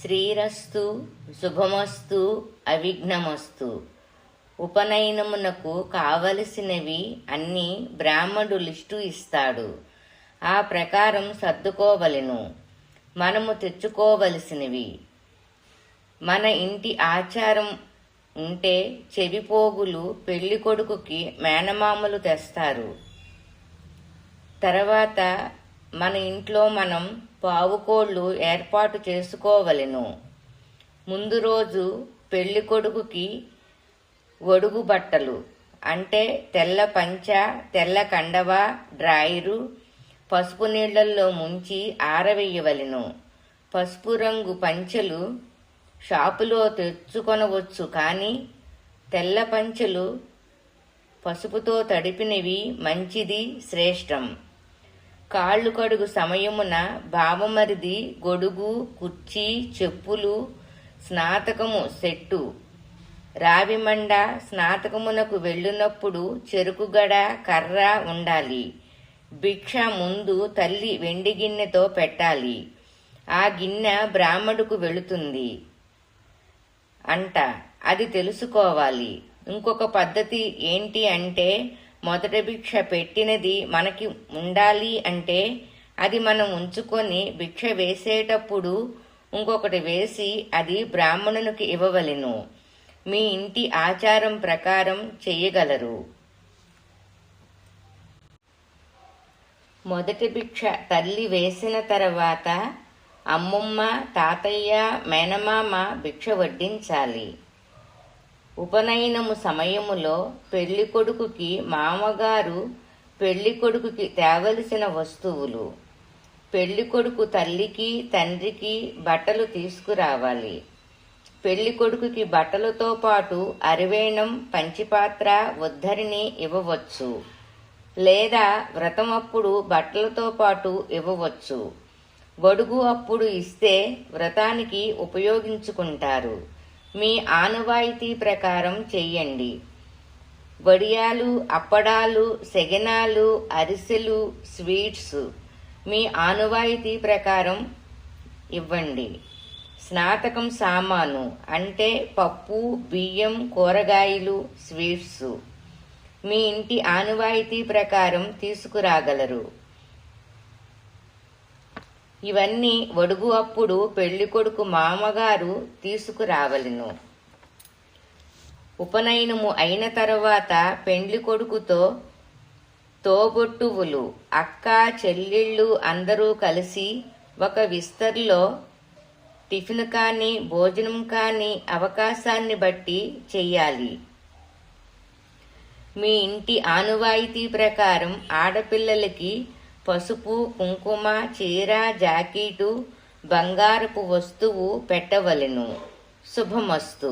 శ్రీరస్తు శుభమస్తు అవిఘ్నమస్తు. ఉపనయనమునకు కావలసినవి అన్నీ బ్రాహ్మణుడు లిస్టు ఇస్తాడు. ఆ ప్రకారం సర్దుకోవలెను. మనము తెచ్చుకోవలసినవి మన ఇంటి ఆచారం ఉంటే చెవిపోగులు పెళ్లి కొడుకుకి మేనమామలు తెస్తారు. తర్వాత మన ఇంట్లో మనం పావుకోళ్ళు ఏర్పాటు చేసుకోవలెను. ముందు రోజు పెళ్లి కొడుకుకి ఒడుగు బట్టలు అంటే తెల్ల పంచ, తెల్ల కండవ, డ్రాయరు పసుపు నీళ్లల్లో ముంచి ఆరవేయవలెను. పసుపు రంగు పంచెలు షాపులో తెచ్చుకొనవచ్చు, కానీ తెల్ల పంచెలు పసుపుతో తడిపినవి మంచిది, శ్రేష్టం. కాళ్ళు కడుగు సమయమున బావమరిది గొడుగు, కుర్చీ, చెప్పులు, స్నాతకము సెట్టు, రావిమండ, స్నాతకమునకు వెళ్ళినప్పుడు చెరుకుగడ, కర్ర ఉండాలి. భిక్ష ముందు తల్లి వెండి గిన్నెతో పెట్టాలి. ఆ గిన్నె బ్రాహ్మడుకు వెళుతుంది అంట, అది తెలుసుకోవాలి. ఇంకొక పద్ధతి ఏంటి అంటే, మొదట భిక్ష పెట్టినది మనకి ఉండాలి అంటే అది మనం ఉంచుకొని భిక్ష వేసేటప్పుడు ఇంకొకటి వేసి అది బ్రాహ్మణునికి ఇవ్వవలెను. మీ ఇంటి ఆచారం ప్రకారం చెయ్యగలరు. మొదటి భిక్ష తల్లి వేసిన తర్వాత అమ్మమ్మ, తాతయ్య, మేనమామ భిక్ష వడ్డించాలి. ఉపనయనము సమయములో పెళ్లి కొడుకుకి మామగారు పెళ్లి కొడుకుకి తేవలసిన వస్తువులు. పెళ్లి కొడుకు తల్లికి, తండ్రికి బట్టలు తీసుకురావాలి. పెళ్లి కొడుకుకి బట్టలతో పాటు అరివేణం, పంచిపాత్ర, ఉద్ధరిణి ఇవ్వవచ్చు, లేదా వ్రతం అప్పుడు బట్టలతో పాటు ఇవ్వవచ్చు. గొడుగు అప్పుడు ఇస్తే వ్రతానికి ఉపయోగించుకుంటారు. మీ ఆనవాయితీ ప్రకారం చెయ్యండి. వడియాలు, అప్పడాలు, సెగనాలు, అరిసెలు, స్వీట్స్ మీ ఆనవాయితీ ప్రకారం ఇవ్వండి. స్నాతకం సామాను అంటే పప్పు, బియ్యం, కూరగాయలు, స్వీట్స్ మీ ఇంటి ఆనవాయితీ ప్రకారం తీసుకురాగలరు. ఇవన్నీ ఒడుగు అప్పుడు పెళ్లి కొడుకు మామగారు తీసుకురావలెను. ఉపనయనము అయిన తర్వాత పెండ్లి కొడుకుతో తోబొట్టువులు, అక్క, చెల్లెళ్ళు అందరూ కలిసి ఒక విస్తర్లో టిఫిన్ కానీ భోజనం కానీ అవకాశాన్ని బట్టి చెయ్యాలి. మీ ఇంటి ఆనవాయితీ ప్రకారం ఆడపిల్లలకి పసుపు, కుంకుమ, చీర, జాకెటు, బంగారపు వస్తువు పెట్టవలెను. శుభమస్తు.